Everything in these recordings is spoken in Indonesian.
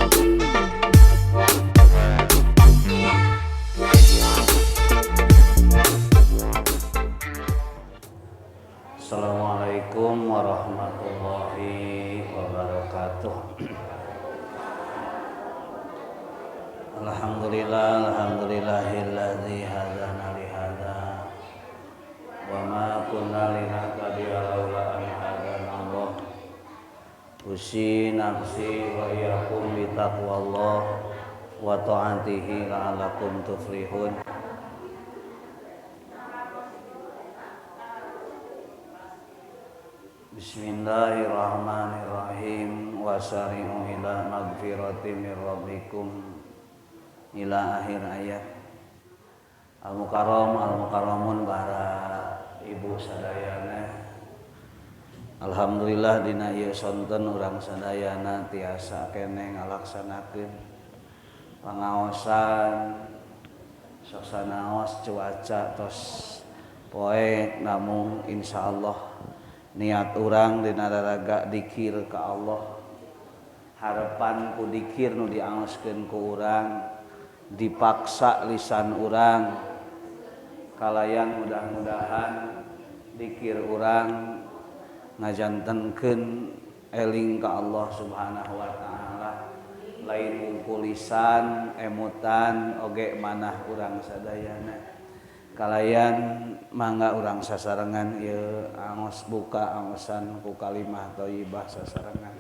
Assalamualaikum warahmatullahi wabarakatuh. Alhamdulillahilladzi hadana li hadza wa ma kunna linahtadiya laula an hadana Allah. Usi nafsi wa iyyakum bi taqwallah wa ta'atihi la'allakum tuflihun. Bismillahirrahmanirrahim. Wasari'u ila magfirati min rabbikum ila akhir ayat. Al-mukarramun para ibu sadayana, alhamdulillah dina ieu sonten urang sadayana tiasa keneh ngalaksanakeun pangaosan sok sanaos cuaca tos poek, namun insyaallah niat urang dina raraga dikir ka Allah, harapan ku dikir nu diangoskeun ku urang dipaksa lisan urang kalayan mudah-mudahan dikir urang ngajantenkeun eling ka Allah Subhanahu wa taala, lain hungkul lisan emutan oge manah urang sadayana. Kalayan mangga urang sasarengan ieu angos buka angosan ku kalimah thayyibah sasarengan.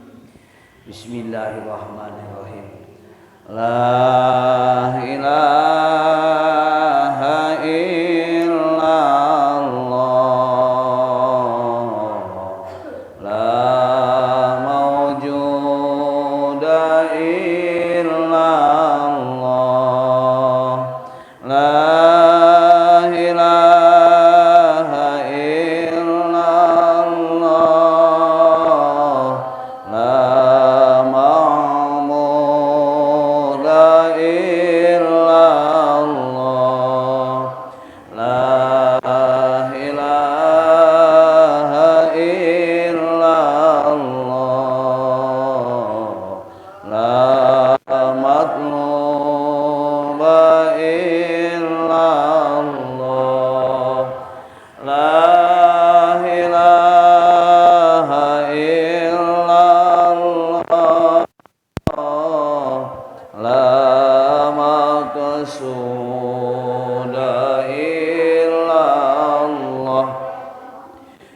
Bismillahirrahmanirrahim. La ilaha illallah la mawjuda illallah la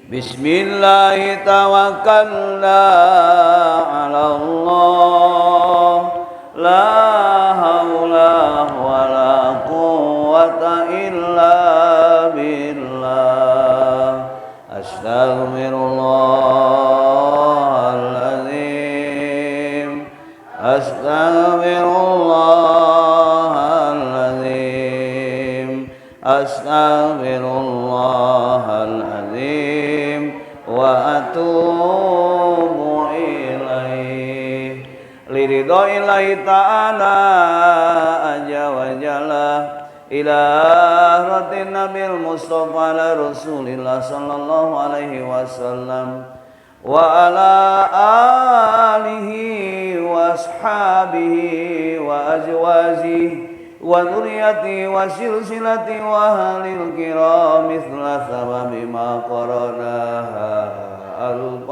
Bismillah tawakkalna ala Allah la haula wala quwwata illa billah. Astaghfirullahaladzim Astaghfirullahaladzim Astaghfirullahaladzim wa atubu ilaih. Liridhoillahi ta'ala aja wa jalla ila ratin nabil mustafa ala rasulillah sallallahu alaihi wasallam wa ala alihi wa ashabihi wa azwajihi wa dzurriyyati wa silsilati wa halil kiram mithla sababi ma qaranaha al-Fatihah.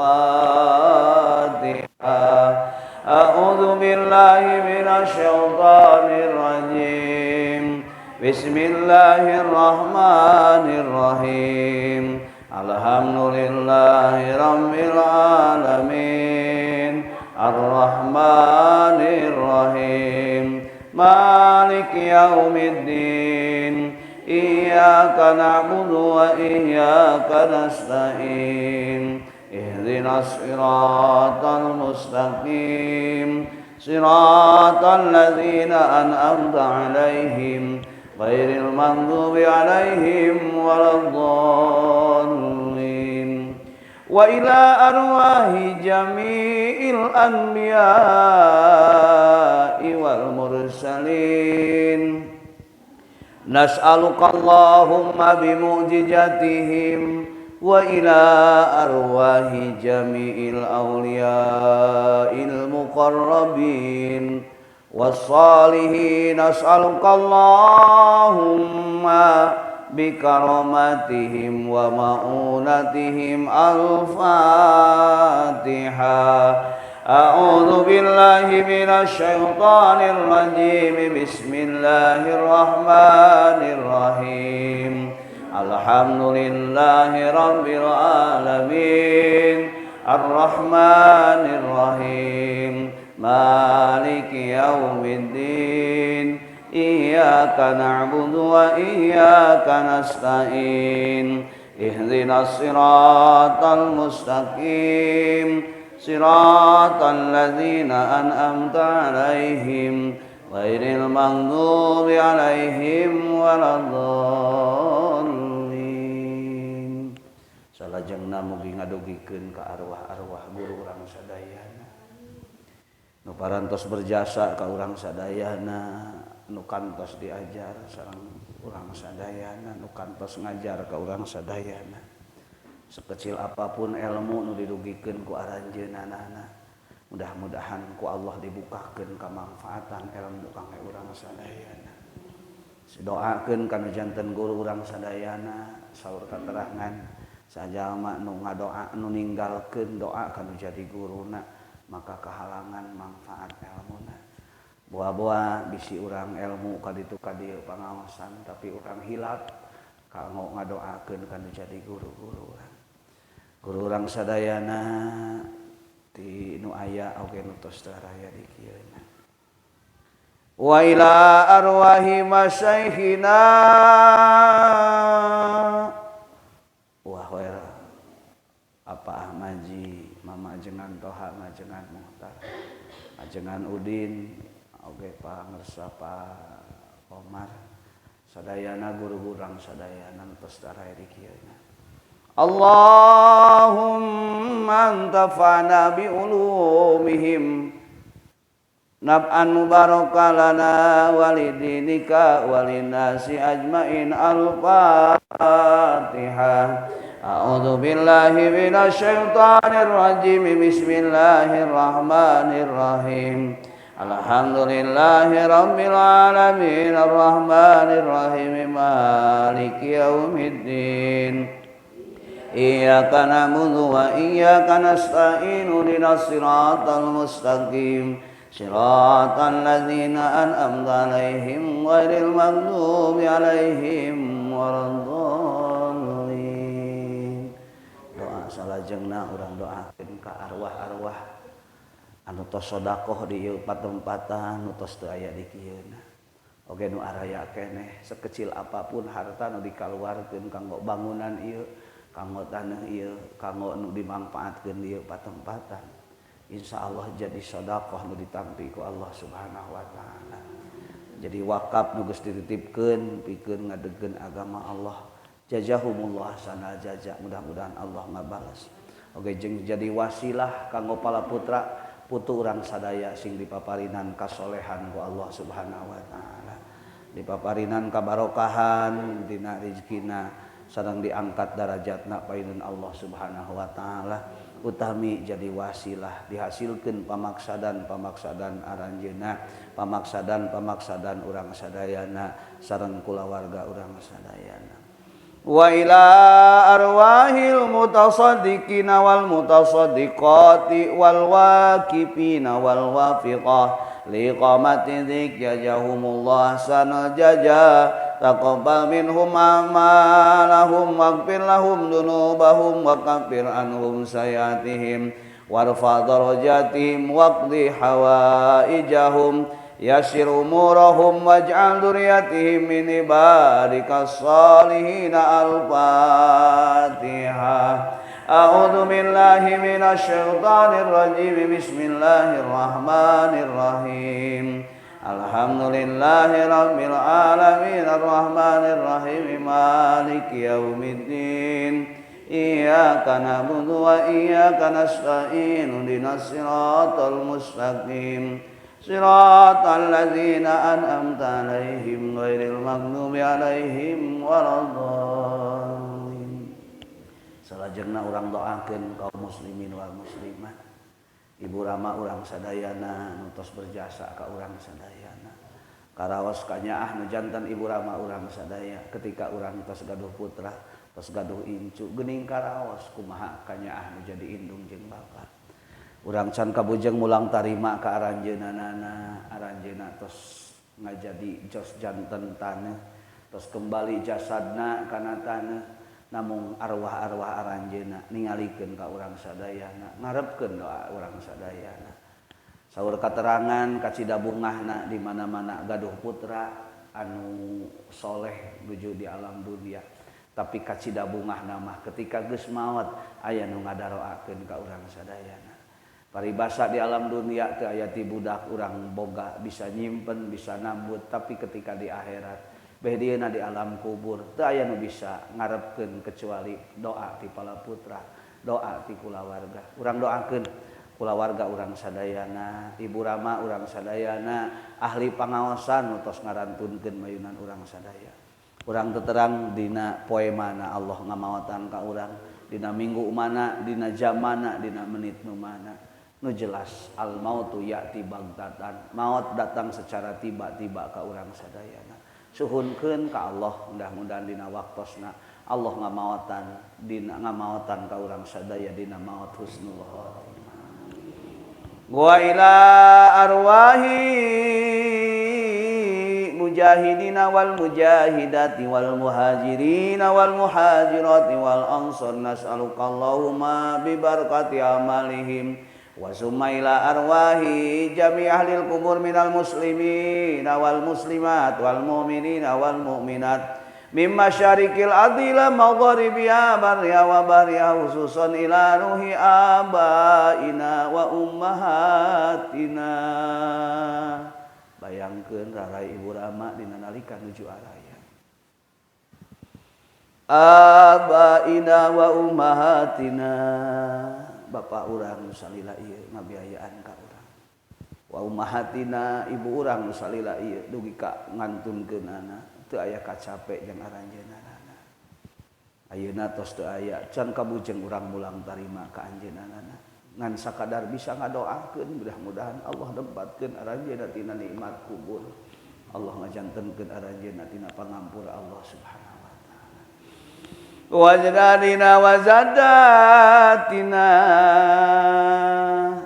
A'udzu billahi minasy syaithanir rajim. Bismillahirrahmanirrahim. Alhamdulillahi rabbil alamin. Ar-Rahmanir Rahim. Maliki yaumiddin. Iyyaka na'budu wa iyyaka nasta'in. Ihdinas siratal mustaqim. Siratal ladzina an'amta 'alaihim ghairil maghdubi 'alaihim waladdallin. Wa ila arwahi jami'il anbiya'i wal mursalin nas'aluka Allahumma bimu'jizatihim وإلى أرواح جميع الأولياء المقربين والصالحين نسألك اللهم بكرامتهم ومؤونتهم الفاتحة. أعوذ بالله من الشيطان الرجيم بسم الله الرحمن الرحيم الحمد لله رب العالمين الرحمن الرحيم مالك يوم الدين إياك نعبد وإياك نستعين اهدنا الصراط المستقيم صراط الذين أنعمت عليهم غير المغضوب عليهم ولا الضالين. Salajengna mugi ngadugikeun ka arwah-arwah guru urang sadayana nu parantos berjasa ka urang sadayana, nu kantos diajar sareng urang sadayana, nu kantos ngajar ka urang sadayana. Sekecil apapun ilmu nu didugikeun ku aranjeunana, mudah-mudahan ku Allah dibukakeun kamanfaatan ilmu kangge urang sadayana. Sidoakeun kana janten guru urang sadayana saur katerangan sajalma nu ngadoa nu ninggalkeun doa kana jadi guruna maka kehalangan manfaat ilmuna. Boa-boa bisi urang ilmu kaditu kadieu pangaosan tapi urang hilap kanggo ngadoakeun kana jadi guru-guru urang. Guru urang sadayana ti nu aya oge nu tos raya di kieuna. Wa ila arwahi masyayikhina wa khair apa Maji, Mama Ajengan Toha, Majengan Muhtar, Ajengan Udin, oge pangersa Pak Omar, sadayana guru urang sadayana tos daraya di kieuna. Allahumma antafa'na bi ulumihim nab'an mubaraka lana walidinika walinasi ajmain al-Fatihah. A'udzu billahi minasy syaithanir rajim. Bismillahirrahmanirrahim. Alhamdulillahi rabbil alamin arrahmanir rahim maliki yaumiddin. Iyyaka na'budu wa iyyaka nasta'in ihdinas siratal mustaqim. Siratal ladzina an'amta 'alaihim ghairil maghdubi 'alaihim waladdallin. Salajengna urang doakeun ka arwah-arwah anu tos sedekah di ieu patempatan nu tos teu aya di kieuna. Oge nu araya keneh sekecil apapun harta nu dikaluarkeun kanggo bangunan ieu, kanggo taneuh ieu, kanggo nu dimangpaatkeun di ieu patempatan. Insyaallah jadi sedekah nu ditampi ku Allah Subhanahu wa taala. Jadi wakaf nu geus dititipkeun pikeun ngadegkeun agama Allah. Jazahumullah sana jaza, mudah-mudahan Allah ngabalas. Oge jeung jadi wasilah kanggo palaputra putu urang sadaya sing dipaparinan kasolehan ku Allah Subhanahu wa taala. Dipaparinan kabarokahan dina rezekina sareng diangkat darajatna paeun Allah Subhanahu wa taala. Utami jadi wasilah dihasilkeun pamaksadan aranjeunna, pamaksadan urang sadayana sareng kulawarga urang sadayana. Wa ila arwahil mutasaddiqina wal mutasaddiqati wal waqifina wal wafiqah liqamati dzikrajahumullah sana jaza taqabbal minhum amalahum waghfir lahum dzunubahum wa kaffir anhum sayyi'atihim warfa darajatihim waqdi hawaijahum yassir umurahum waj'al dzurriyyatihim min ibadikas shalihin. Al-Fatihah. A'udzu billahi minasy syaithanir rajim. Bismillahirrahmanirrahim. Alhamdulillahi rabbil alamin arrahmanir rahim maliki yaumiddin. Iyyaka na'budu wa iyyaka nasta'in ihdinas siratal mustaqim. Siratal ladzina an'amta 'alaihim ghairil maghdubi 'alaihim waladdallin. salajengna urang doakeun kaum muslimin wal muslimat. Ibu Rama urang sadayana nu tos berjasa ka urang sadayana. Karaos kanyaah nu janten Ibu Rama urang sadaya ketika urang tos gaduh putra, tos gaduh incu geuning karaos kumaha kanyaah nu jadi indung jeung bapa. Urang can kabujeng mulang tarima ka aranjeunana, aranjeunna tos ngajadi jos janten taneuh, tos kembali jasadna kana taneuh, namung arwah-arwah aranjeunna ningalikeun ka urang sadayana, ngarepkeun doa urang sadayana. Saur katerangan kacida bungahna di mana-mana gaduh putra anu soleh nuju di alam dunia. Tapi kacida bungahna mah ketika geus maot aya nu ngadaroakeun ka urang sadayana. Paribasa di alam dunia teu aya ti budak urang boga bisa nyimpen, bisa nambut, tapi ketika di akhirat beh dieuna di alam kubur teu aya nu bisa ngarepkeun kecuali doa ti palaputra, doa ti kulawarga. Urang doakeun kulawarga urang sadayana, Ibu Rama urang sadayana, ahli pangaosan nu tos ngarantunkeun mayunan urang sadaya. Urang terang dina poe mana Allah ngamaotan ka urang, dina minggu mana, dina jam mana, dina menit nu mana. Nu jelas al mautu ya'ti baghtatan, maut datang secara tiba-tiba ka urang sadayana. Suhunkeun ka Allah mudah-mudahan dina waktosna Allah ngamaotan ka urang sadaya dina maut husnul khotimah. Wa ila arwahi mujahidina wal mujahidati wal muhajirina wal muhajirati wal ansar nas'aluka Allahumma bi barakati amalihim wa summa ila arwahi jami' ahlil kubur minal muslimin wal muslimat wal mu'minina wal mu'minat mimma syarikil adila magharibiha barriha wa bahriha khususan ila ruhi abaina wa ummahatina. Bayangkeun rarai Ibu Rama dina nalika nuju araya. Abaina wa ummahatina, bapak urang nu salila ieu ngabiayaan ka urang. Wa ummahatina, ibu urang nu salila ieu dugi ka ngantunkeunana, teu aya kacape jeung aranjeunana. Ayeuna tos teu aya can kabujeng urang mulang tarima ka anjeunana. Ngan sakadar bisa ngadoakeun mudah-mudahan Allah nepatkeun aranjeunna tina nikmat kubur. Allah ngajantenkeun aranjeunna tina pangampura Allah Subhanahu wa taala. Wajdadina wazadatina,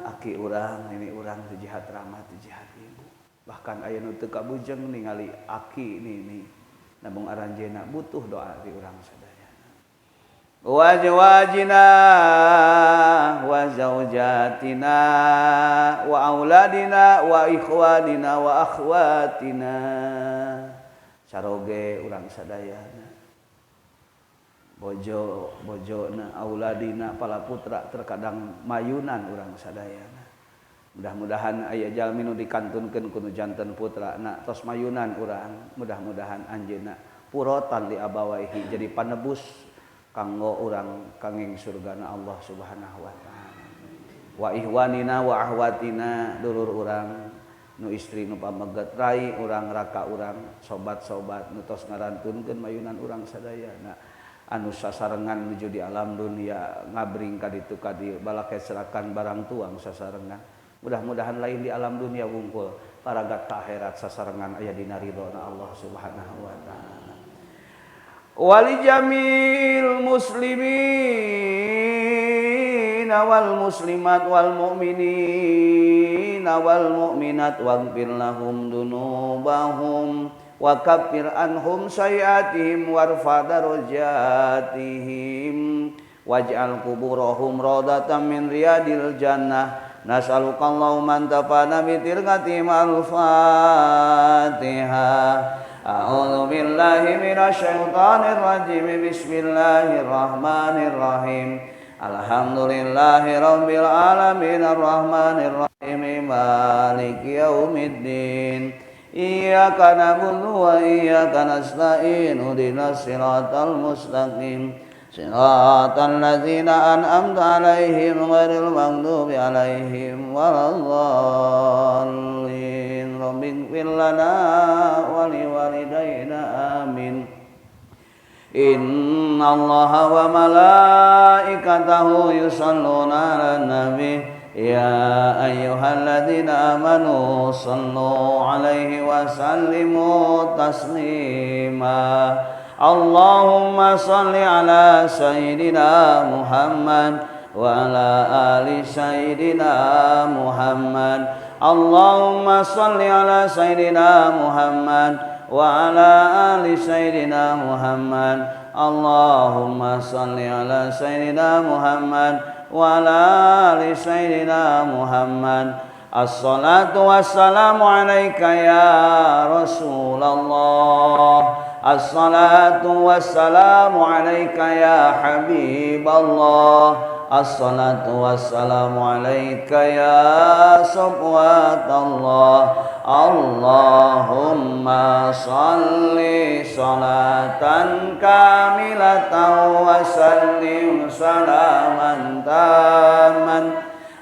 aki urang ini urang teu jihat rahmat teu jihat ibu. Bahkan aya nu teu kabujeng ningali aki nini namung aranjeunna butuh doa ti urang sadaya. Wajwajina wa zaujatina wa auladina wa ikhwanina wa akhwatina, saroge urang sadayana bojona auladina palaputra terkadang mayunan urang sadayana. Mudah-mudahan aya jalmi nu dikantunkeun ku nu janten putrana tos mayunan urang, mudah-mudahan anjeunna purotan li abawaihi jadi panebus kanggo urang kanging surgana Allah Subhanahu wa taala. Wa ihwanina wa ahwatina, dulur urang nu istri nu pameget rai urang raka urang sobat-sobat nu tos ngarantunkeun mayunan urang sadayana anu sasarengan nuju di alam dunia ngabring ka ditu ka dieu balake serakan barang tuang sasarengan. Mudah-mudahan lain di alam dunia wungkul paragat ka akhirat sasarengan aya dina ridhona Allah Subhanahu wa taala. Wali jamil muslimin wal muslimat wal mu'minin wal mu'minat waghfir lahum dunubahum wa kaffir anhum sayiatihim warfa darajatihim waj'al kuburahum radatan min riyadil jannah. Nas'aluka Allahumma antafa'na bi tirqatihim al-Fatihah. A'udzu billahi minasy syaithanir rajim. Bismillahirrahmanirrahim. Alhamdulillahirabbil alamin arrahmanir rahim maliki yaumiddin. Iyyaka na'budu wa iyyaka nasta'in. Ihdinas siratal mustaqim. Siratal ladzina an'amta 'alaihim ghairil maghdubi 'alaihim waladdallin. Rabbighfir lana wa liwalidayna amin. Innallaha wa malaikatahu yusholluna 'alan nabi ya ayyuhalladzina amanu shallu 'alaihi wa sallimu taslima. Allahumma shalli 'ala sayyidina Muhammad wa 'ala ali sayyidina Muhammad. Allahumma shalli 'ala sayyidina Muhammad wa 'ala ali sayyidina Muhammad. Allahumma shalli 'ala sayyidina Muhammad wa 'ala ali sayyidina Muhammad. Assalatu wassalamu alayka ya Rasulullah. Assalatu wassalamu alayka ya Habiballah. Assalatu wassalamu alayka ya Safwatallah. Allahumma salli salatan kamilatan wa sallim salaman taman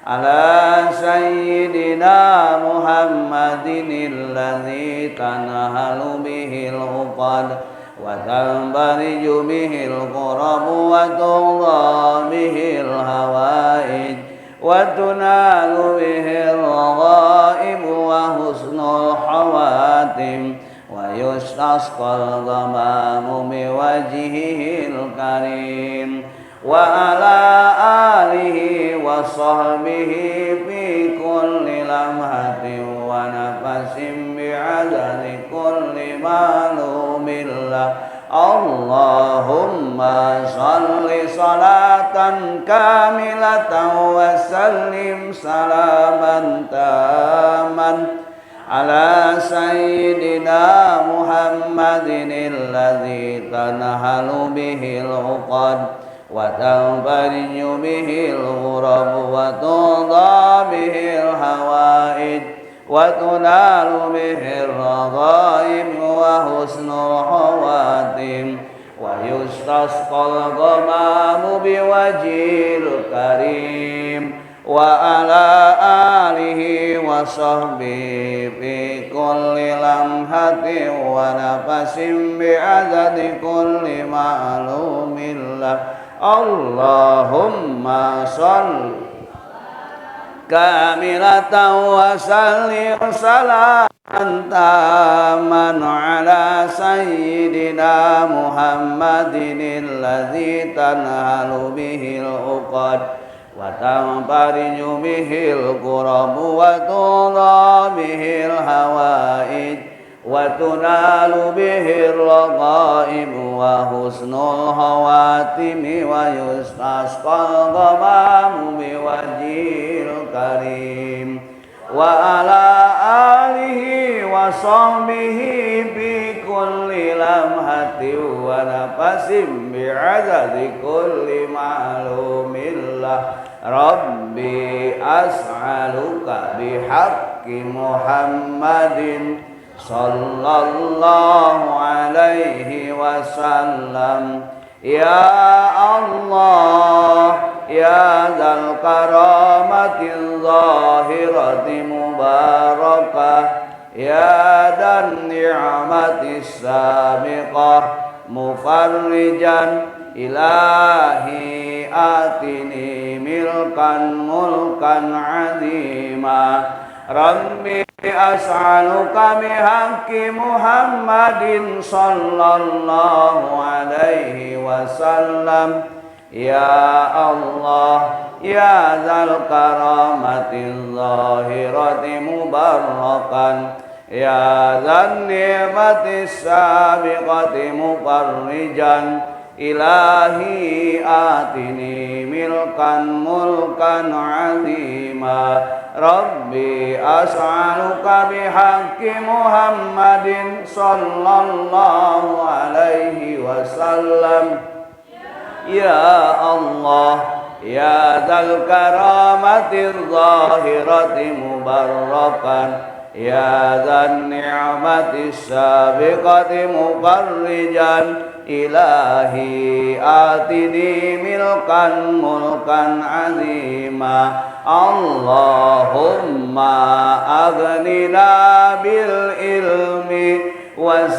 ala sayyidina Muhammadin alladzi tanhalu bihil uqad wa tanbariju bihil qurab wa tughra bihil hawaid wa tunalu bihil raghaib wa husnul hawatim wa yustasqal ghamamu biwajhihil karim wa ala alihi wa sahbihi fi kulli lamhatin wa nafasin bi'adadi kulli ma'lumin lah. Allahumma salli salatan kamilatan wa sallim salaman taman ala sayyidina Muhammadin alladzi tanhalu bihil uqad wa tanfariju bihil ghurab wa tughra bihil hawaid wa tunalu bihil raghaib wa husnul hawatim wa yustasqal ghamamu biwajhil karim wa ala alihi wa sahbihi fi kulli lamhatin wa nafasin bi'adadi kulli ma'lumin lah. Allahumma salli kamilatan wa sallim salaman taman ala sayyidina Muhammadin alladzi tanhalu bihil uqad wa tanfariju bihil qurab wa tughra bihil hawaid wa tunalu bihir raghaib wa husnul hawatimi wa yustasqal ghamamu biwajhil karim wa ala alihi wa sahbihi bi kulli lamhatin wa nafasin bi'adadi kulli ma'lumin lah. Rabbi as'aluka bihaqqi Muhammadin sallallahu alaihi wasallam ya Allah ya dzal karamatil zahirati mubarakah ya dan ni'matis sabiqah mufarrijan ilahi atini milkan mulkan azima. Rabbi as'aluka bihaqqi Muhammadin sallallahu alaihi wasallam ya Allah ya dzal karamatil zahirati mubarakan ya dzan ni'matis sabiqati mufarrijan ilahi atini milkan mulkan azima. Rabbi as'aluka bihaqqi Muhammadin sallallahu alaihi wasallam ya Allah ya dzal karamatir zahirati mubarakan ya dzan ni'matis sabiqati mufarrijan ilahi atini milkan mulkan azima. Allahumma aghnina bil ilmi wa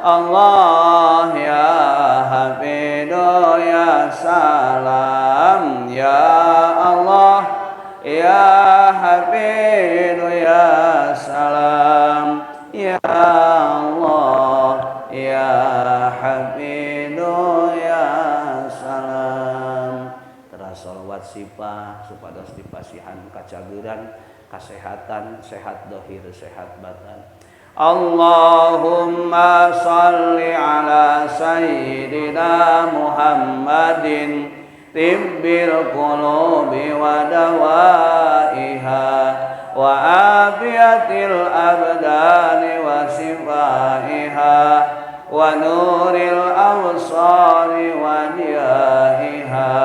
Allah ya Hafidu ya Salam ya Allah ya Hafidu ya Salam ya Allah ya Hafidu ya Salam. Terus sholawat sifah supados dipasihan kacageran kesehatan sehat dohir sehat batan. Allahumma salli ala sayyidina Muhammadin tibbil qulubi wa dawaiha wa afiyatil abdani wa sifaiha wa nuril awsari wa diyahiha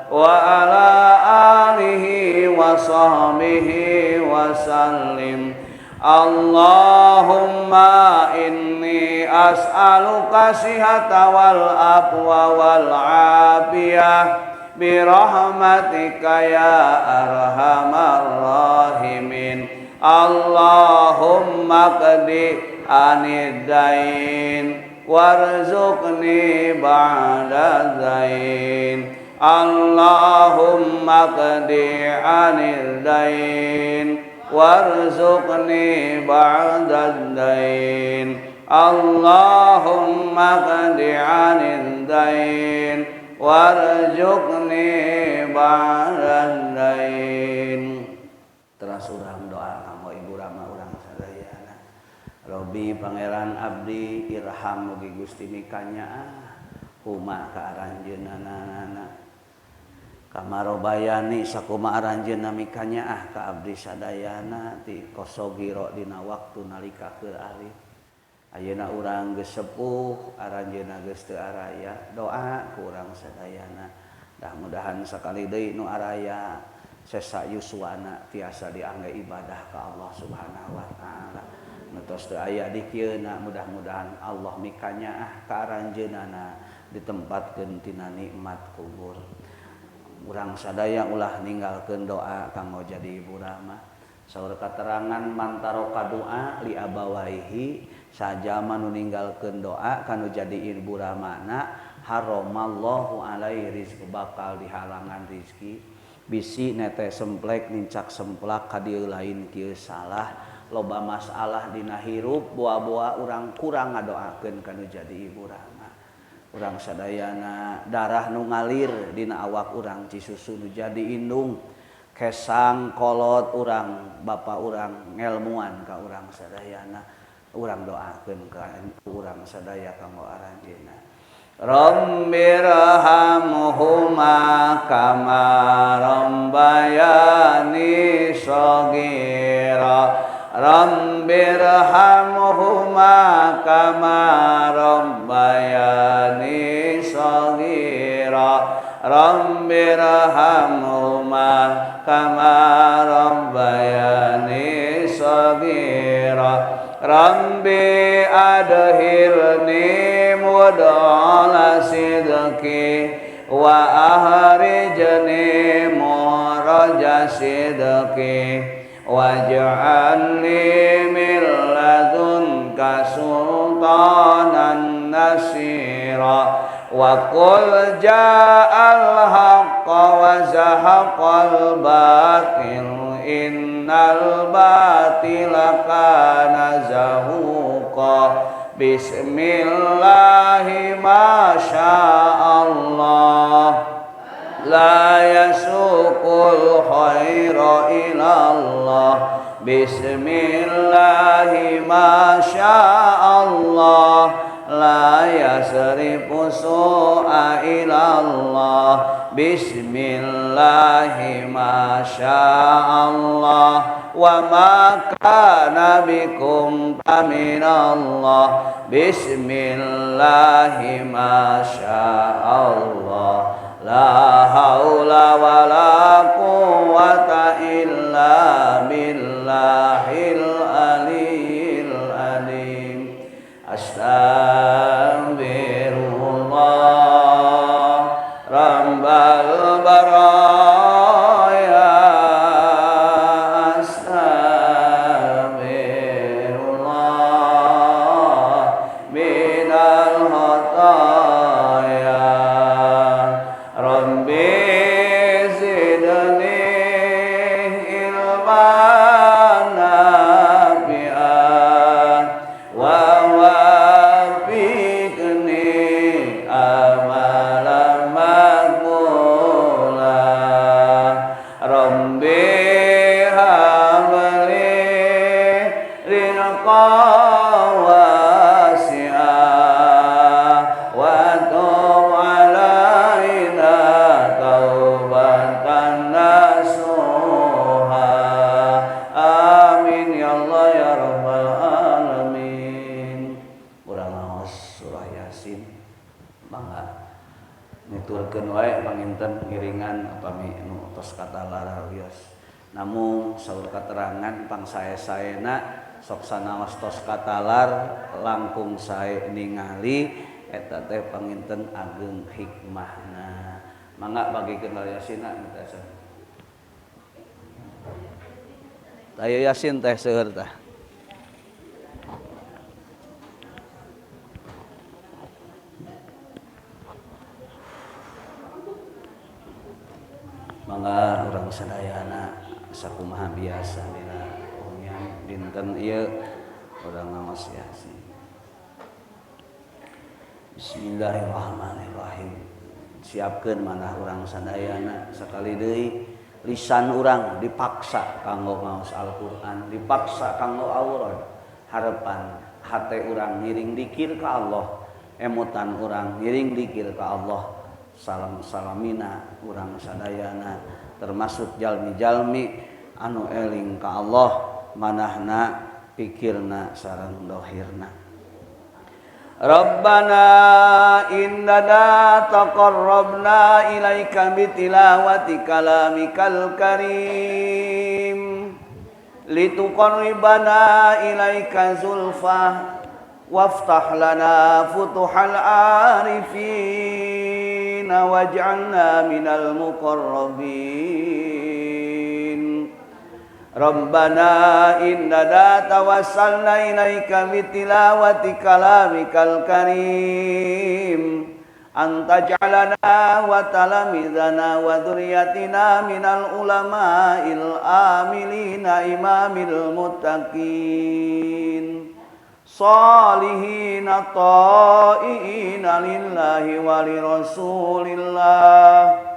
wa ala alihi wa sahbihi wa sallim. Allahumma inni as'aluka sihata wal afwa wal afiyah birahmatika ya arhamar rahimin. Allahumma qdi anidain warzuqni ba'da zain. Allahumma qdi anidain warzuqni ba'da dain. Allahumma qdi 'anil dain warzuqni ba'da dain. Terus urang doa kanggo Ibu Rama urang sadayana. Robi pangeran abdi irham mugi Gusti mikanya huma ka aranjeunana kamarobayani sakuma aranjeunna mikanya ka abdi sadayana ti kosogiro dina waktu nalika keur alif. Ayeuna urang geus sepuh aranjeunna geus teu araya doa ku urang sadayana. Mudah-mudahan sakali deui nu araya sesa yuswana tiasa diangge ibadah ka Allah Subhanahu wa taala. Nu tos teu aya di kieuna mudah-mudahan Allah mikanya ka aranjeunana ditempatkeun tina nikmat kubur. Urang sadaya ulah ninggalkeun doa kanggo jadi Ibu Rama. Saur katerangan mantaro kadoa li abawaihi sajama nu ninggalkeun doa kanu jadi Ibu Ramana haramallahu alaihi rizqi bakal dihalangan rizki. Bisi nete semplek nincak semplak ka dieu lain kieu salah loba masalah dina hirup boa-boa urang kurang ngadoakeun kanu jadi Ibu Rama. Urang sadayana darah nu ngalir dina awak urang cisusu nu jadi indung kesang kolot urang bapa urang ngelmuan ka urang sadayana urang doakeun ka urang sadaya kanggo aranjeunna. Rabbirhamhuma kama rabbayani shaghira. Rabbirhamhuma kama rabbayani shaghira. Rabbirhamhuma kama rabbayani shaghira. Rabbi adkhilni mudkhala sidqi wa ahrijni mukhraja sidqi waj'alni min ladunka sultanan nasira wa qul ja'al haqqa wa zahaqal batil innal batila kana zahuqa. Bismillahi masyaallah la yasuqul khaira ilallah. Bismillahi masyaallah la yasrifu su'a ilallah. Bismillahi masyaallah wa ma kana bikum faminallah. Bismillahi masyaallah la haula wa la quwwata illa billahil aliyyil alim. Astaghfirullah rabbal baraya. Astaghfirullah min Mangga nuturkeun wae panginten ngiringan upami nu tos katalar wios. Namun saur katerangan pangsae-saena sok sanaos tos katalar langkung sae ningali eta teh panginten ageng hikmahna. Mangga bagikeun Yasina nu teh. Tayo Yasin teh seueur tah. Mangga urang sadayana sakumaha biasa dina pongyang dinten ieu urang ngaos Yasin. Bismillahirrahmanirrahim. Siapkeun manah urang sadayana sakali deui lisan urang dipaksa kanggo ngaos Al-Qur'an, dipaksa kanggo aurat. Harepan hate urang ngiring dikir ka Allah, emutan urang ngiring dikir ka Allah. Salam-salamina urang sadayana termasuk jalmi-jalmi anu eling ka Allah manahna pikirna sareng dohirna. Rabbana innana taqarrabna ilaika bitilawati kalamikal karim lituqarribana ilaika zulfa waftah lana futuhal arifin waj'alna minal muqarrabin. Rabbana innana tawassalna ilaika bitilawati kalamikal karim anta ja'alana wa talamidana wa dzurriyyatina minal ulama'il amilina imamil muttaqin salihina ta'iina lillahi wa li rasulillah.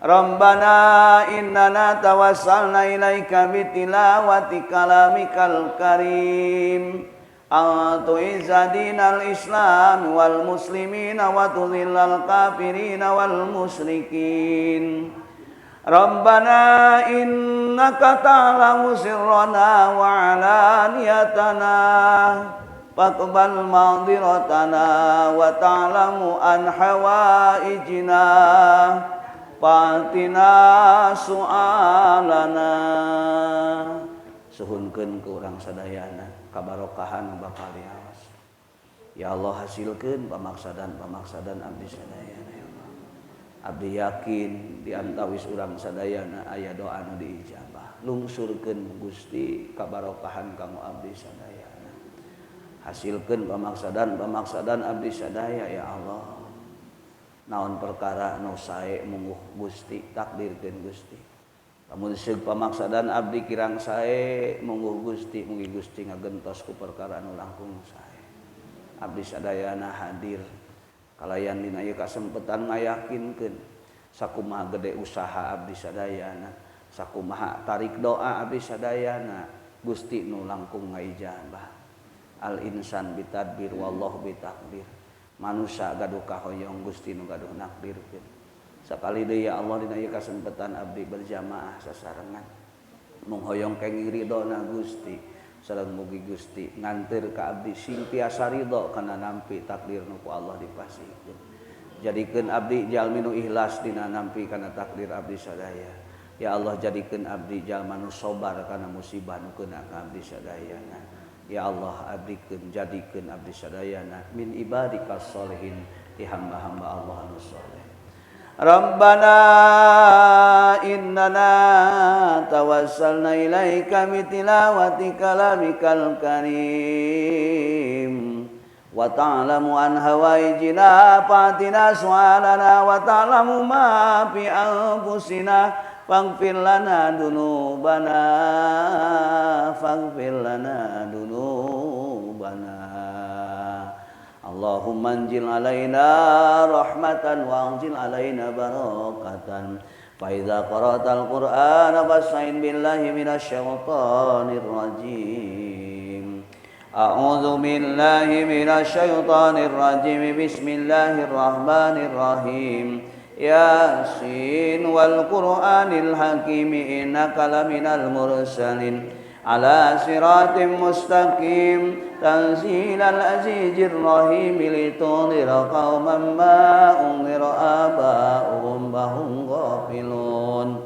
Rabbana innana tawassalna ilaika bitilawati kalamikal karim antu izzadinal islam wal muslimina wa tudhillal kafirina wal musyrikin. Rabbana innaka ta'lamu sirrana wa alaniyatana faqbal ma'dhiratana wa ta'lamu an hawaijina patina su'alana. Suhunkeun ku urang sadayana kabarokahan bakal diawas. Ya Allah hasilkeun pamaksadan abdi sadayana ya Allah. Abdi yakin di antawis urang sadayana aya doa nu diijabah. Lungsurkeun Gusti kabarokahan kanggo abdi sadayana. Hasilkeun pamaksadan abdi sadaya ya Allah. Naon perkara nu sae mungguh Gusti takdirkeun Gusti. Lamun seug pamaksadan abdi kirang sae mungguh Gusti, mugi Gusti ngagentos ku perkara anu langkung sae. Abdi sadayana hadir kalayan dina ieu kasempetan ngayakinkeun sakumaha gede usaha abdi sadayana, sakumaha tarik doa abdi sadayana, Gusti nu langkung ngaijabah. Al insan bitadbir wallahu bitakbir. Manusia gaduh kahoyong Gusti nu gaduh nakdirkeun. Sakali deui ya Allah dina ieu kasempetan abdi berjamaah sasarengan mung hoyong kenging ridona Gusti sareng mugi Gusti nganteur ka abdi sing tiasa ridho kana nampi takdir nu ku Allah dipasihkeun. Jadikeun abdi jalmi nu ikhlas dina nampi kana takdir abdi sadaya. Ya Allah jadikeun abdi jalma nu sabar kana musibah nu keuna ka abdi sadayana. Ya Allah abdikeun jadikeun abdi sadayana min ibadikas sholihin ti hamba-hamba Allah anu saleh. Rabbana innana tawassalna ilaika bitilawati kalamikal karim wa ta'lamu an hawaijina fatina su'alana wa ta'lamu ma fi anfusina faghfir lana dunubana Allahumma anzil alaina rahmatan wa anzil alaina barakatan fa idza qara'tal qur'ana fasta'in billahi minasy syaithanir rajim. A'udzu billahi minasy syaithanir rajim. Bismillahirrahmanirrahim. Yasin wal Qur'anil Hakim innaka laminal mursalin على صراط مستقيم تنزيل العزيز الرحيم لتنذر قوما ما أنذر آباؤهم وهم غافلون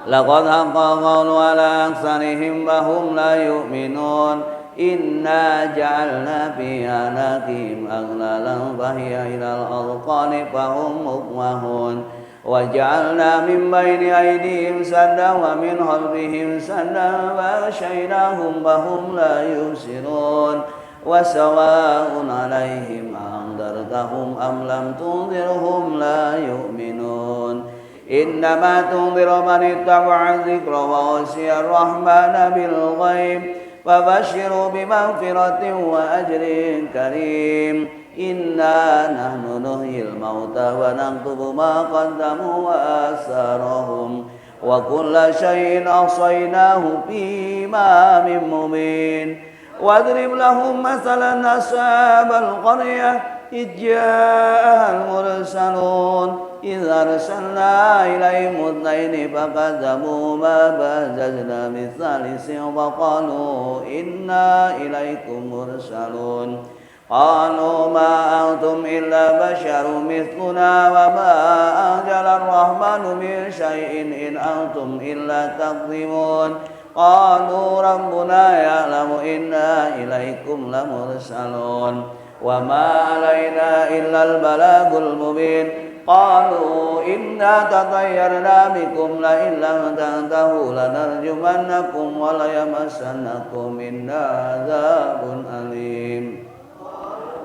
لقد حق القول على أكثرهم وهم لا يؤمنون إنا جعلنا في أعناقهم أغلالا فهي إلى الأذقان فهم مقمحون وجعلنا من بين أيديهم سدا ومن خلفهم سدا فأغشيناهم وهم لا يبصرون وسواء عليهم أنذرتهم أم لم تنذرهم لا يؤمنون إنما تنذر من اتبع الذكر وخشي الرحمن بالغيب فبشروا بمغفرة وأجر كريم إنا نحن نحيي الموتى ونكتب ما قدموا وآثارهم وكل شيء أحصيناه في إمام مبين واضرب لهم مثلا أصحاب القرية إذ جاءها المرسلون إذ أرسلنا إليهم اثنين فكذبوهما فعززنا بالثالث وقالوا إنا إليكم مرسلون قالوا ما أنتم إلا بشر مثلنا وما أنزل الرحمن من شيء إن أنتم إلا تكذبون قالوا ربنا يعلم إنا إليكم لمرسلون وما علينا إلا البلاغ المبين قالوا إنا تطيرنا بكم لئن لم تنتهوا لنرجمنكم وليمسنكم منا عذاب أليم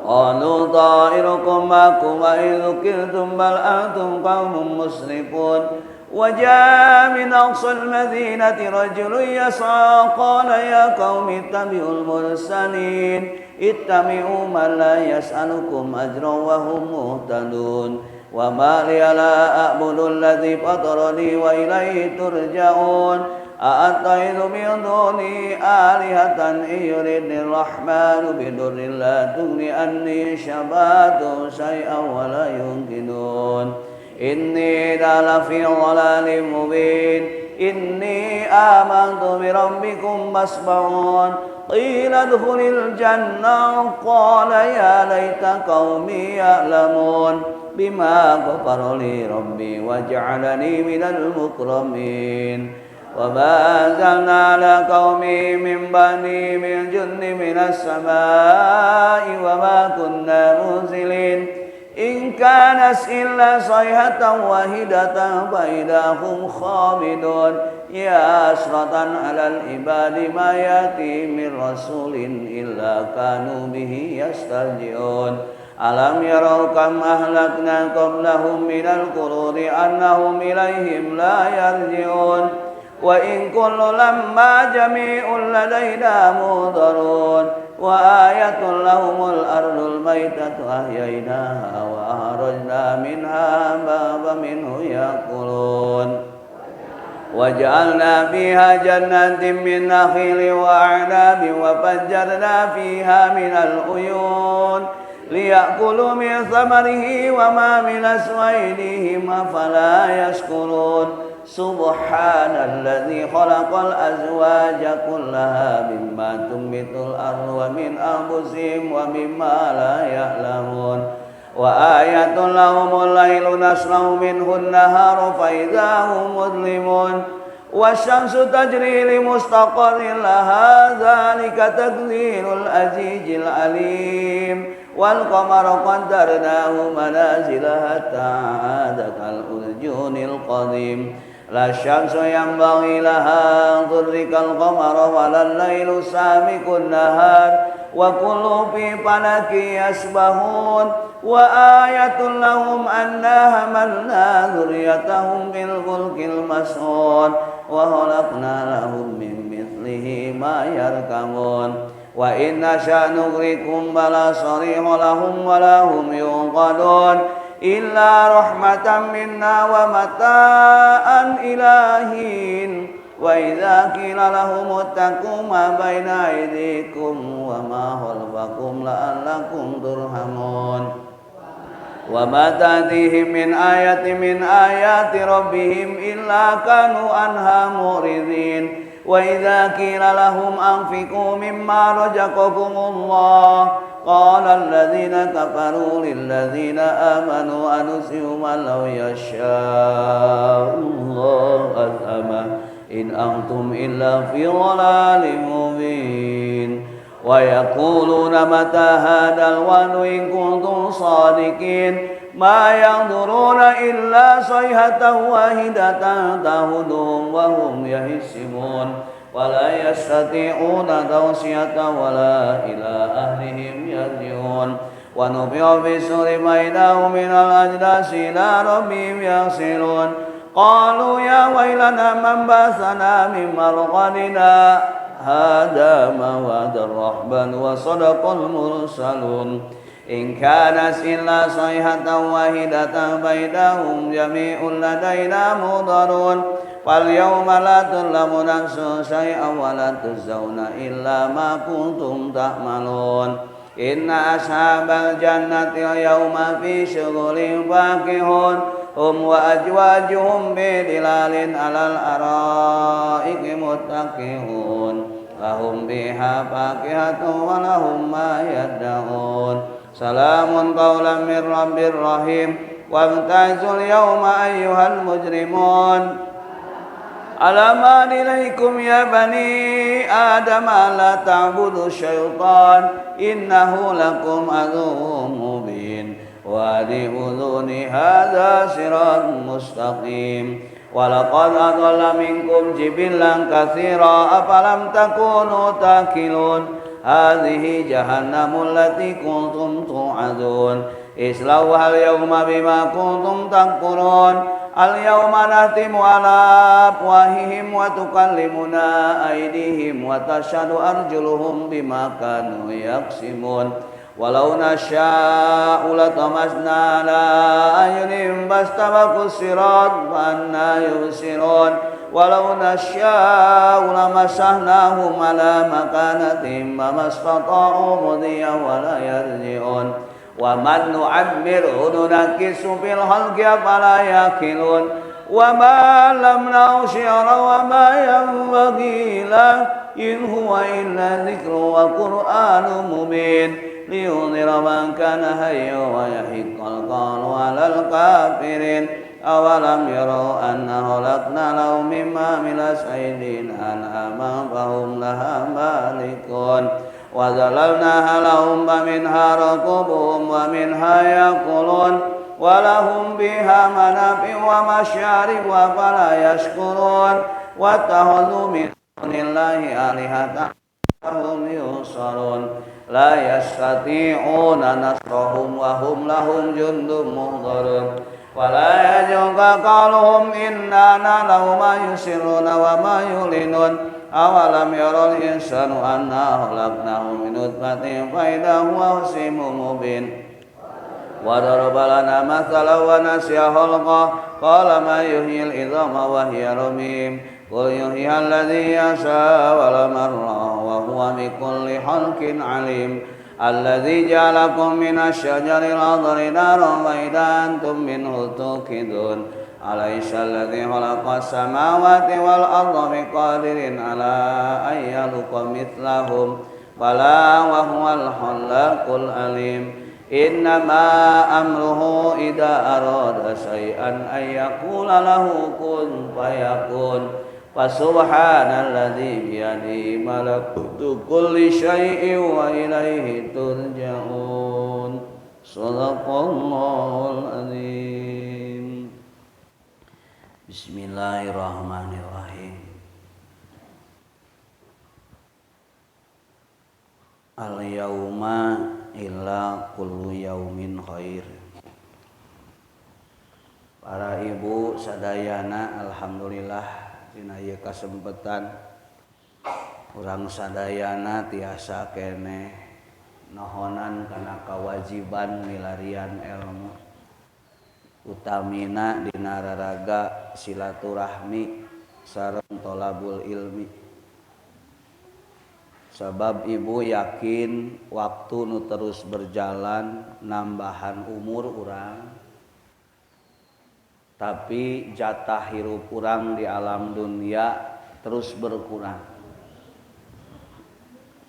قالوا طائركم معكم وإن ذكرتم بل أنتم قوم مسرفون وجاء من أقصى المدينة رجل يسعى قال يا قوم اتبعوا المرسلين اتبعوا من لا يسألكم أجرا وهم مهتدون وما لي لا أعبد الذي فطرني وإليه ترجعون أأتخذ من دوني آلهة إن يردني الرحمن بضر لا تغن عني شفاعتهم شيئا ولا ينقذون إني لفي ضلال مبين إني آمنت بربكم فاسمعون قيل ادخل الجنة قال يا ليت قومي يعلمون بما غفر لي ربي وجعلني من المكرمين وما أنزلنا على قومه من بعده من جند من السماء وما كنا منزلين إن كانت إلا صيحة واحدة فإذا هم خامدون يا حسرة على العباد ما يأتي من رسول إلا كانوا به يستهزئون ألم يروا كم أهلكنا قبلهم من القرون أنهم إليهم لا يرجعون وإن كل لما جميع لدينا محضرون وآية لهم الأرض الميتة أحييناها وأخرجنا منها حبا منه يأكلون وجعلنا فيها جنات من نخيل وأعناب وفجرنا فيها من العيون ليأكلوا من ثمره وما من أسويدهم أفلا يشكرون سبحان الذي خلق الأزواج كلها مما تنبت الأرض ومن أنفسهم ومما لا يعلمون وآية لهم الليل نسلخ منه النهار فإذا هم مظلمون والشمس تجري لمستقر لها ذلك تقدير العزيز العليم والقمر قدرناه منازل حتى عاد كالأرجون القديم لا الشمس ينبغي لها أن تدرك القمر ولا الليل سابق النهار وكل في فلك يسبحون وآية لهم أنا حملنا ذريتهم بالفلك المشحون وخلقنا لهم من مثله ما يركبون وإن نشأ نغرقهم فلا صريخ لهم ولا هم ينقذون إلا رحمة منا ومتاعا إلى حين وإذا قيل لهم اتقوا ما بين أيديكم وما خلفكم لعلكم ترحمون وما تأتيهم من آية من آيات ربهم إلا كانوا عنها معرضين وإذا قيل لهم أنفقوا مما رزقكم الله قال الذين كفروا للذين آمنوا أنطعم من لو يشاء الله أطعمه إن أنتم إلا في ضلال مبين ويقولون متى هذا الوعد إن كنتم صادقين ما ينظرون إلا صيحة واحدة تأخذهم وهم يحسبون ولا يستطيعون توصية ولا إلى أهلهم يرجعون ونفخ في الصور فإذا من الأجداث إلى ربهم يصلون قالوا يا ويلنا من بعثنا من مرقدنا هذا ما وعد الرحمن وصدق المرسلون إن كانت إلا صيحة واحدة فإذا هم جميع لدينا محضرون فاليوم لا تظلم نفس شيئا ولا تجزون إلا ما كنتم تعملون إن أصحاب الجنة اليوم في شغل فاكهون هم وأزواجهم بظلال على الأرائك متكئون لهم فيها فاكهة ولهم ما يدعون سلام قولا من رب رحيم وامتازوا اليوم أيها المجرمون ألم أن إليكم يا بني آدم لا تعبدوا الشيطان إنه لكم عدو مبين وأن اعبدوني هذا صراط مستقيم ولقد أضل منكم جبلا كثيرا أفلم تكونوا تأكلون هذه جهنم التي كنتم توعدون اصلوها اليوم بما كنتم تكفرون اليوم نختم على أفواههم وتكلمنا أيديهم وتشهد أرجلهم بما كانوا يكسبون ولو نشاء لطمسنا على أعينهم فاستبقوا الصراط فأنى يبصرون ولو نشاء لمسحناهم على مكانتهم فما استطاعوا مضيا ولا يرجعون ومن نعمره ننكسه في الخلق أفلا يعقلون وما علمناه شعرا وما ينبغي له إن هو إلا ذكر وقرآن مبين لينذر من كان حيا ويحق القول على الكافرين أولم يروا أنا خلقنا لهم مما عملت أيدينا أنعاما فهم لها مالكون وذللناها لهم فمنها ركوبهم ومنها يأكلون ولهم بها منافع ومشارب أفلا يشكرون واتخذوا من دون الله آلهة فهم ينصرون لا يستطيعون نصرهم وهم لهم جند محضرون ولا يجوك قولهم إنا نعلم ما يسرون وما يعلنون أولم يرى الإنسان أنا خلقناه من نطفة فإذا هو خصيم مبين وضرب لنا مثلا ونسي خلقه قال ما يحيي العظام وهي رميم قل يحييها الذي يشاء ولمرة وهو بكل خلق عليم الذي جعلكم من الشجر الأخضر نارا فإذا أنتم منه توقدون أليس الذي خلق السماوات والأرض بقادر على أن يخلق مثلهم بلى وهو الخلاق العليم إنما أمره إذا أراد شيئا أن يقول له كن فيكون فسبحان الذي بيده ملكوت كل شيء وإليه ترجعون صدق الله العظيم بسم الله الرحمن الرحيم al-yawma illa kullu yaumin khair. Para ibu sadayana alhamdulillah dina ieu kasempetan urang sadayana tiasa keneh nohonan kana kawajiban milarian ilmu utamina dina raraga silaturahmi sareng tolabul ilmi. Sabab ibu yakin waktu nu terus berjalan nambahan umur urang, tapi jatah hirup urang di alam dunia terus berkurang.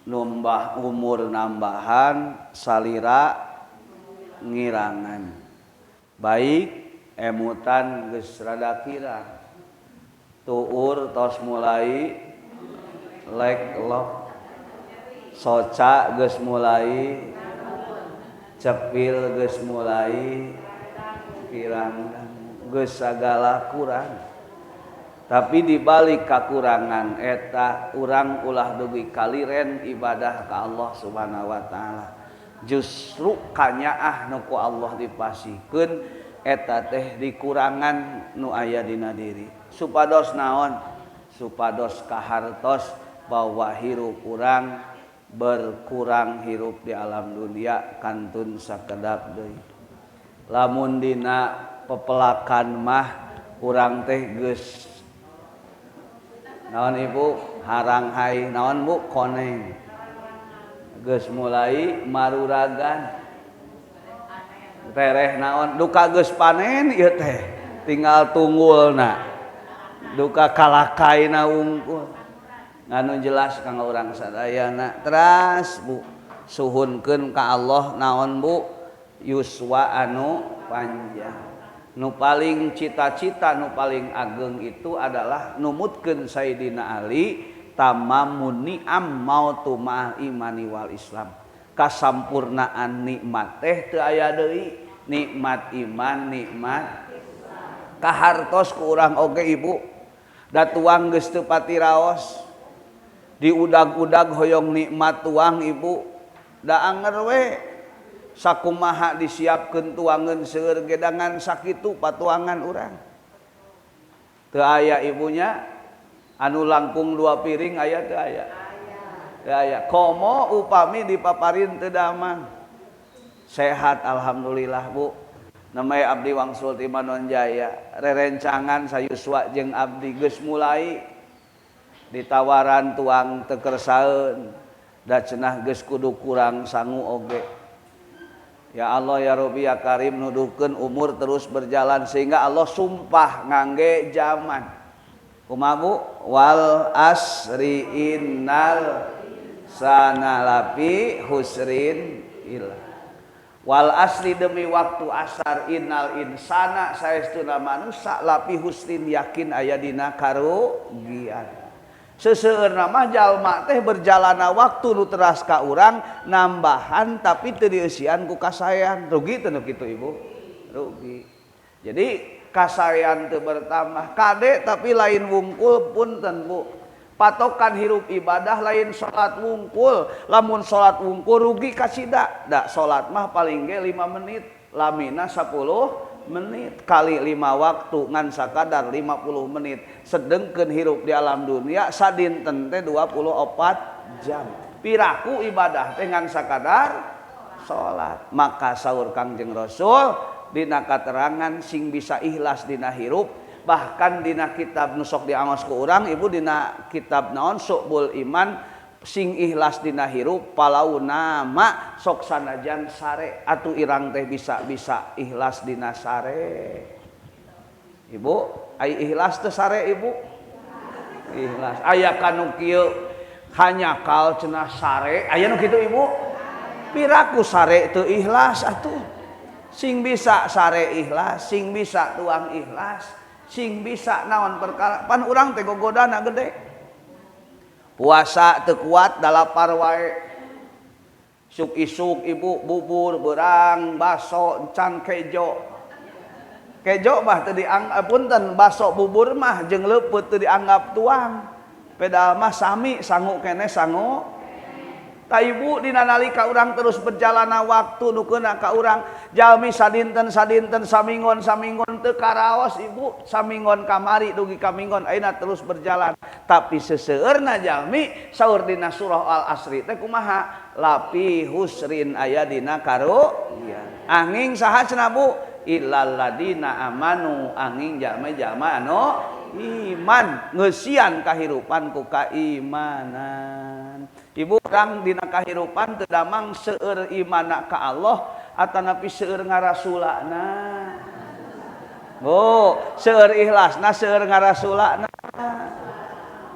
Nambah umur nambahan, salira ngirangan. Baik emutan geus rada kirang. Tuur tos mulai lek lok. Soca geus mulai cepil geus mulai kirang geus sagala kurang. Tapi dibalik kakurangan eta urang ulah dugi kaliren ibadah ka Allah Subhanahu wa taala. Justru kanyaah nu ku Allah dipasikeun eta teh dikurangan nu aya dina diri. Supados naon? Supados kahartos bahwa hirup urang berkurang hirup di alam dunia kantun sakedap deui. Lamun dina pepelakan mah urang teh geus naon ibu harang hai naon bu koneng geus mulai maruragan tereh naon duka geus panen ieu teh tinggal tunggulna duka kalakaina unggul nganu jelas kanggo urang sadayana teras bu suhunkeun ka Allah naon bu yuswa anu panjang. Nu paling cita-cita nu paling ageng itu adalah numutkeun Sayyidina Ali tamamun ni'am mautu ma'al imani wal Islam. Kasampurnaan nikmat teh teu aya deui, nikmat iman, nikmat kahartos ku urang oge ibu. Da tuang geus teu pati raos. Diudag-udag hoyong nikmat tuang ibu. Da anger we sakumaha disiapkeun tuangan seueur gedangan sakitu patuangan urang. Teu aya ibunya anu langkung 2 piring aya teu aya? Teu aya. Komo upami dipaparin teu damang. Sehat alhamdulillah bu. Namanya abdi wangsul ti Manon Jaya. Rerencangan sayuswa jeung abdi geus mulai ditawaran tuang teu kersaeun. Da cenah geus kudu kurang sangu oge. Ya Allah ya Rabbi ya Karim nuduhkeun umur terus berjalan sehingga Allah sumpah ngangge zaman. Kumaha bu? Wal asri innal sanalapi husrin illa. Wal asri demi waktu asar innal insana saestuna manusia lapi husrin yakin aya dina karugian. Seseueurna mah jalma teh berjalana waktu nu teras ka urang nambahan tapi teu dieusian ku kasayan. Rugi teu nu kitu ibu? Rugi. Jadi kasayan teu bertambah kade tapi lain wungkul punten bu. Patokan hirup ibadah lain salat wungkul. Lamun salat wungkul rugi kasida. Da salat mah paling ge 5 menit, lamina 10 menit kali 5 waktu ngan sakadar 50 menit sedengkeun hirup di alam dunia sadinten teh 24 jam piraku ibadah teh ngan sakadar salat. Maka saur Kangjeng Rasul dina katerangan sing bisa ikhlas dina hirup bahkan dina kitab nu sok diangos ku urang ibu dina kitab naon Syu'bul Iman sing ikhlas dina hirup palauna ma sok sanajan sare atuh irang teh bisa ikhlas dina sare. Ibu, ai ikhlas teh sare ibu? Ikhlas. Aya kanu kieu hanyakal cenah sare, aya nu kitu ibu? Piraku sare teu ikhlas atuh. Sing bisa sare ikhlas, sing bisa tuang ikhlas, sing bisa naon perkara pan urang teh gogodana gede. Puasa teu kuat da lapar wae. Suk isuk ibu bubur, beurang, baso, encan kejo. Kejo mah teu dianggap punten, baso bubur mah jeung leupeut teu dianggap tuang. Pedal mah sami sangu keneh sangu. Ta ibu dina nalika urang terus berjalana waktu nukeuna ka urang jalmi sadinten samingon teu karaos ibu samingon kamari dugi kamingon ayeuna terus berjalan tapi seseueurna jalmi saur dina surah Al Asri teh kumaha lapi husrin aya dina karugian anging saha cenah bu illal ladina amanu anging jalma-jalma anu iman ngeusian kahirupan ku kaimanan. Ibu urang dina kahirupan teu damang seueur imanna ka Allah atanapi seueur ngarasulana. Oh, seueur ikhlasna seueur ngarasulana.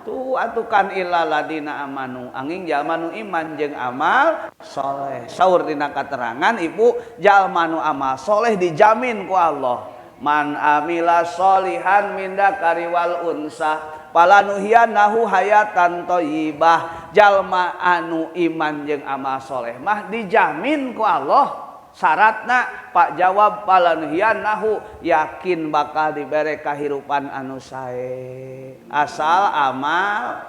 Tuh ibu atukan illa ladina amanu angin jalma nu iman jeung amal soleh. Saur dina katerangan ibu jalma nu amal soleh dijamin ku Allah. Man amila solihan min dzakari wal unsa palanuhiyanahu hayatan thayyibah. Jalma anu iman jeung amal soleh mah dijamin ku Allah. Syaratna Pak jawab palanuhiyanahu yakin bakal dibere kahirupan anu sae asal amal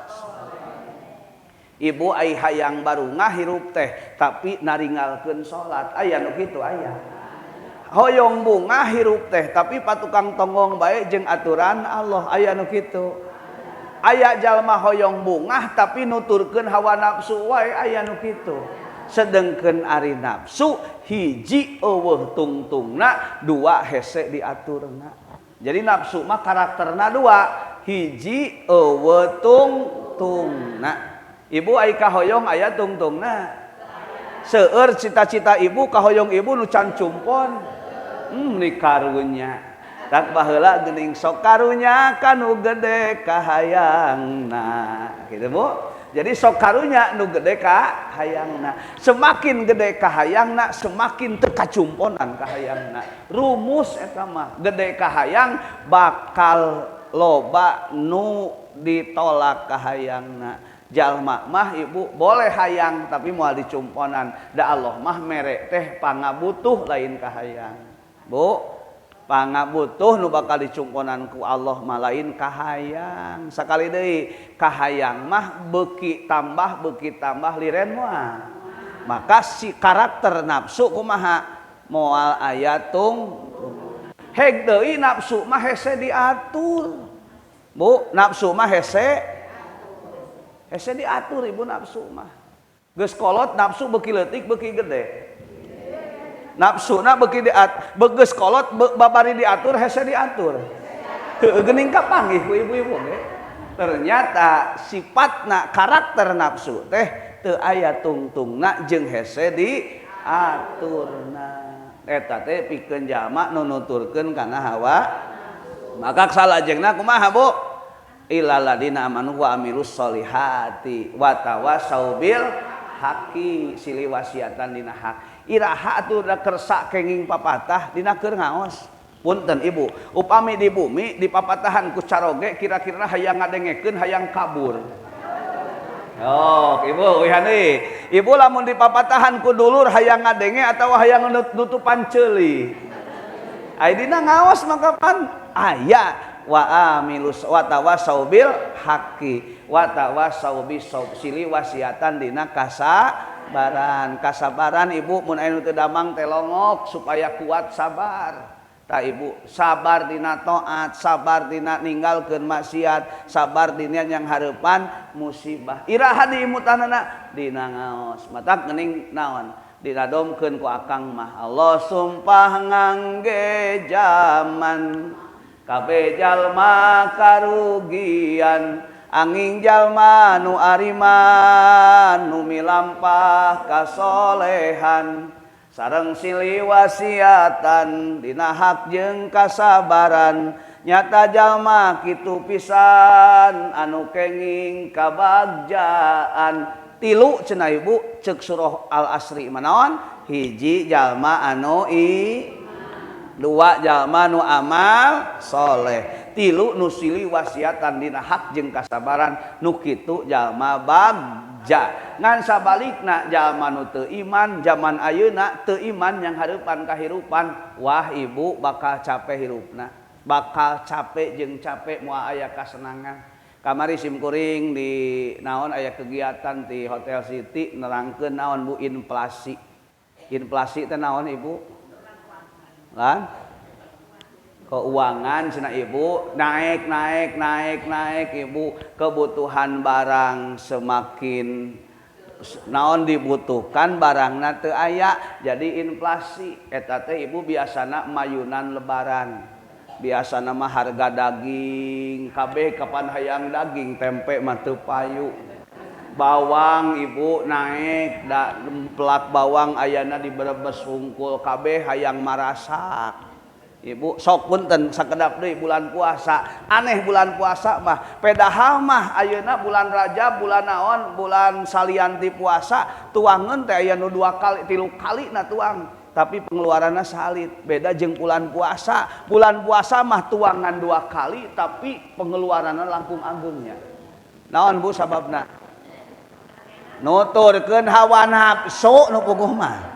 ibu ai hayang baru ngahirup teh tapi naringalkeun salat aya nu kitu aya hoyong bunga hirup teh tapi patukang tonggong bae jeung aturan Allah aya nu kitu aya jalma hoyong bunga tapi nuturkeun hawa nafsu wae aya nu kitu sedengkeun ari nafsu hiji eueuh tungtungna dua hese diaturna. Jadi nafsu mah karakterna dua, hiji eueuh tungtungna. Ibu ai kahoyong aya tungtungna. Seueur cita-cita ibu kahoyong ibu nu can cumpon. Ni karunya. Tak baheula geuning sok karunya kanu gede kahayangna. Kitu Bu. Jadi sok karunya nu gede ka hayangna. Semakin gede ka hayangna semakin teu kacumponan ka hayangna. Rumus eta mah gede ka hayang bakal loba nu ditolak ka hayangna. Jalma mah ibu boleh hayang tapi moal dicumponan. Da Allah mah mere teh pangabutuh lain ka hayang. Bu, pangabutuh nu bakal dicungkonan ku Allah malain kahayang sakali deui kahayang mah beuki tambah liren moal maka si karakter nafsu kumaha moal aya heg deui nafsu mah hese diatur Bu nafsu mah hese diatur ibu nafsu mah geus kolot nafsu beuki leutik beuki gede nafsuna beuki beges kolot babari diatur hese diatur geuning kapanggih ku ibu-ibu ge ternyata sifatna karakter nafsu teh teu aya tungtungna jeung hese diaturna eta teh pikeun jalma nu nuturkeun kana hawa maka salajengna kumaha Bu illal ladina amanu wa amilus solihati wa tawasau bil haqi silih wasiatan dina hak iraha atuh da kersa kenging papatah dina keur ngaos punten ibu upami di bumi di papatahan ku caroge kira-kira hayang ngadengekeun hayang kabur ibu wihani ibu lamun di papatahan ku dulur hayang ngadenge atawa hayang nutupan ceuli ai dina ngaos maka pan aya wa amilus wa tawasau bil haqqi wa tawasau bis silih wasiatan dina kasabaran ibu mun anu teu damang teh longok supaya kuat sabar ta ibu sabar dina taat sabar dina ninggalkeun maksiat sabar dina yang hareupan musibah iraha di imutanana dina ngaos matak geuning naon dinadomkeun ku akang mah Allah sumpah ngangge zaman kabeh jalma karugian angin jalma nu ariman nu milampah kasolehan sareng silih wasiatan dina hak jeung kasabaran nyata jalma kitu pisan anu kenging kabagjaan tilu cenah ibu ceuk surah Al Asri manaon hiji jalma anu dua jalma nu amal soleh tilu nu silih wasiatan dina hak jeung kasabaran nu kitu jalma bagja ngan sabalikna jalma nu teu iman zaman ayeuna teu iman yang hareupan kahirupan wah ibu bakal capek hirupna bakal capek jeung capek moal aya kasenangan kamari simkuring di naon aya kegiatan di Hotel City nerangkeun naon Bu inflasi teh naon ibu kan keuangan cenah ibu naik ibu kebutuhan barang semakin naon dibutuhkan barangna teu aya jadi inflasi eta teh ibu biasana mayunan lebaran biasana mah harga daging kabeh kapan hayang daging tempe mah teu payu bawang ibu naik pelak bawang ayana di Brebes hungkul kabeh hayang marasak Ibu sok punten sakedap deui bulan puasa. Aneh bulan puasa mah pedahal mah ayeuna bulan Rajab, bulan naon, bulan salian ti puasa tuangeun teh aya nu 2 kali 3 kali na tuang. Tapi pengeluaranna salit. Beda jeung bulan puasa. Bulan puasa mah tuangan 2 kali tapi pengeluaranna langkung agungnya. Naon Bu sababna? Nuturkeun hawa nafsu nu puguh mah.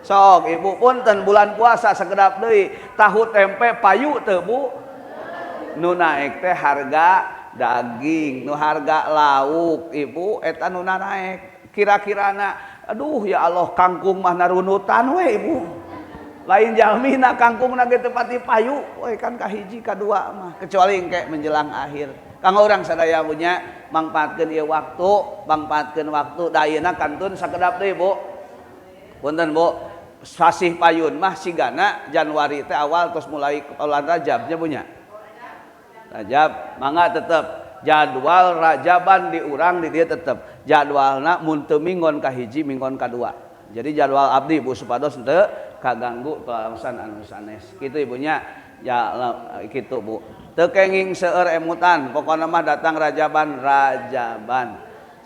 Sok ibu punten bulan puasa sakedap deui tahu tempe payu teu Bu nu naik teh harga daging nu harga lauk ibu eta nu naik kira-kirana aduh ya Allah kangkung mah narunutan we ibu lain jalmina kangkungna ge teu pati payu we kan kahiji kadua mah kecuali engke menjelang akhir kanggo urang sadaya punya mangpaatkeun ieu waktu mangpaatkeun waktu da ayeuna kantun sakedap deui Bu punten Bu sasih payun mah sigana Januari teh awal terus mulai bulan Rajabnya punya Rajab mangga tetep jadwal Rajaban di urang di dia tetep jadwalna mun teu minggon kahiji minggon kadua jadi jadwal abdi Bu supados teu kaganggu pelaksaan anu sanes kitu ibunya ya kitu Bu teu kenging seueur emutan pokona mah datang Rajaban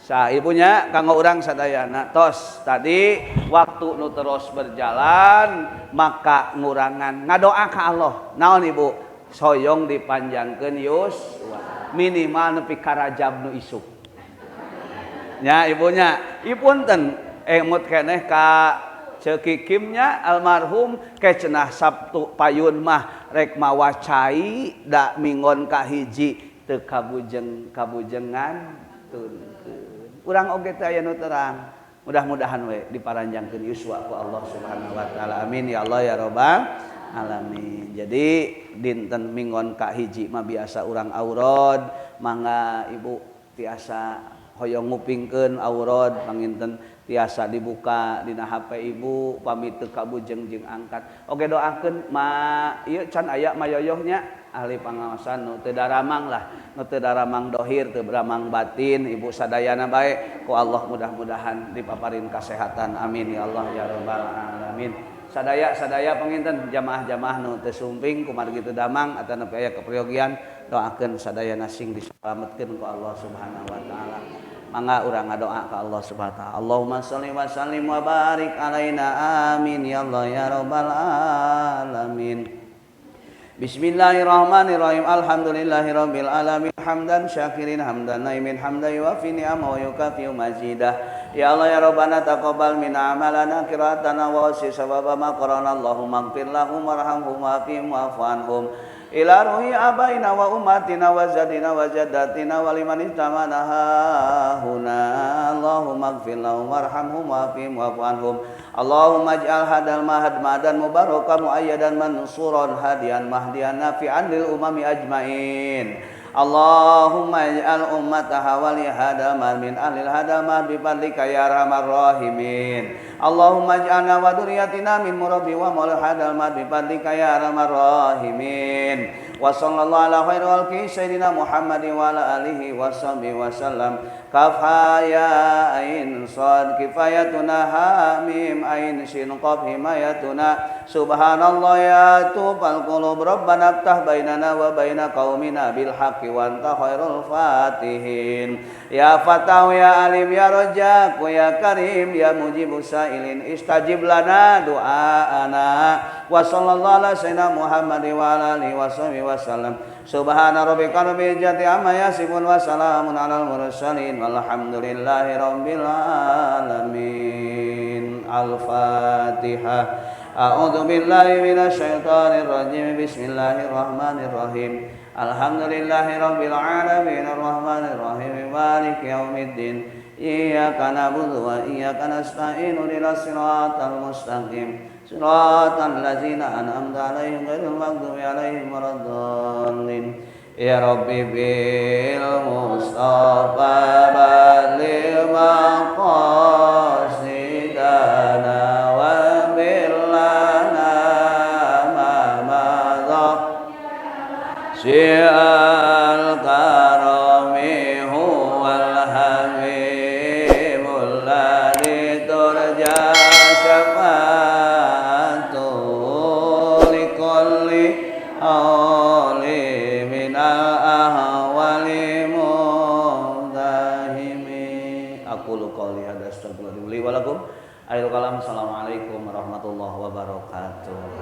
sah ibunya kanggo urang sadayana tos tadi waktu nu terus berjalan maka ngurangan ngadoa ka Allah naon ibu soyong dipanjangkeun yuswa minimal nepi ka Rajab nu isuk nya ibunya ipunten emut keneh ka cekikimnya almarhum ke cenah Sabtu payun mah rek mawa cai da minggon kahiji teu kabujengan tunkeun urang oge teh aya nu terang mudah-mudahan we diparanjangkeun yuswa ku Allah Subhanahu wa taala amin ya Allah ya rabbal alamin jadi dinten minggon kahiji mah biasa urang aurad mangga ibu tiasa hoyong ngupingkeun aurad panginten tiasa dibuka dina HP ibu pamit teu kabujeng jeung angkat oge doakeun ma ieu can aya mayoyohnya ahli pangawasan nu teu daramang lah nu teu daramang dohir teu daramang batin ibu sadayana bae ku Allah mudah-mudahan dipaparin kasehatan amin ya Allah ya rabbal alamin sadaya panginten jamaah-jamaah nu teu sumping kumargi teu damang atawa nepi aya kepriogian doakeun sadayana sing diselametkeun ku Allah Subhanahu wa taala mangga urang ngadoa ka Allah Subhanahu wa taala Allahumma shalli wa sallim wa barik alaina amin ya Allah ya rabbal alamin Bismillahirrahmanirrahim Alhamdulillahirabbil alamin hamdan syakirin hamdan naimin hamdan yuwafi ni'amahu wa yukafi'u mazidah ya Allah ya Rabbana taqabbal minna amalana qiraatana wa wasi sababa ma qarana Allahumma ighfir lahum warhamhum wa'afihim wa'fu anhum ila ruhi abaina wa ummatina wa zadina wa jaddatina wa liman istamana huna Allahumma ighfir lahum warhamhum wa'afihim wa'fu anhum Allahumma ij'al hadal mahad madan mubarakan muayyadan mansuran hadiyan mahdiyan nafi'an lil umami ajmain Allahumma ij'al ummataha wali hadamah min ahlil hadamah bi fadlika ya arhamar rahimin Allahumma ij'alna wa dzurriyyatina min murabbi wa maul hadamah bi fadlika ya arhamar rahimin wa sallallahu ala khairil khalqi sayyidina Muhammadin wa ala alihi wa sahbihi wa sallam kaf ya ain sad kifayatuna ha mim ain shin qaf himayatuna subhanallah ya tubal qulub rabbana iftah bainana wa baina qaumina bil haqqi wa anta khairul fatihin ya fatahu ya alim ya razzaq ya karim ya mujibus sailin istajib lana du'aana wa sallallahu ala sayyidina Muhammadin wa ala alihi wa sahbihi wa sallam subhana rabbika rabbil izzati amma yasifun wa salamun alal mursalin walhamdulillahi rabbil alamin al-fatihah a'udzu billahi minasy syaithanir rajim bismillahirrahmanirrahim alhamdulillahi rabbil alamin arrahmanir rahim maliki yaumiddin iyyaka na'budu wa iyyaka nasta'in ihdinas siratal mustaqim siratal ladzina an'amta 'alaihim ghairil maghdubi 'alaihim waladdallin ya rabbi bil mustafa balil maqasidana wa billana ma madha syi'al karami huwal habibul ladzi turja syafa'atu likulli awli minal ahwali mudahimi. Aqulu qouli hadza astaghfirullahi li wa lakum. Akhirul kalam. Assalamualaikum warahmatullahi wabarakatuh.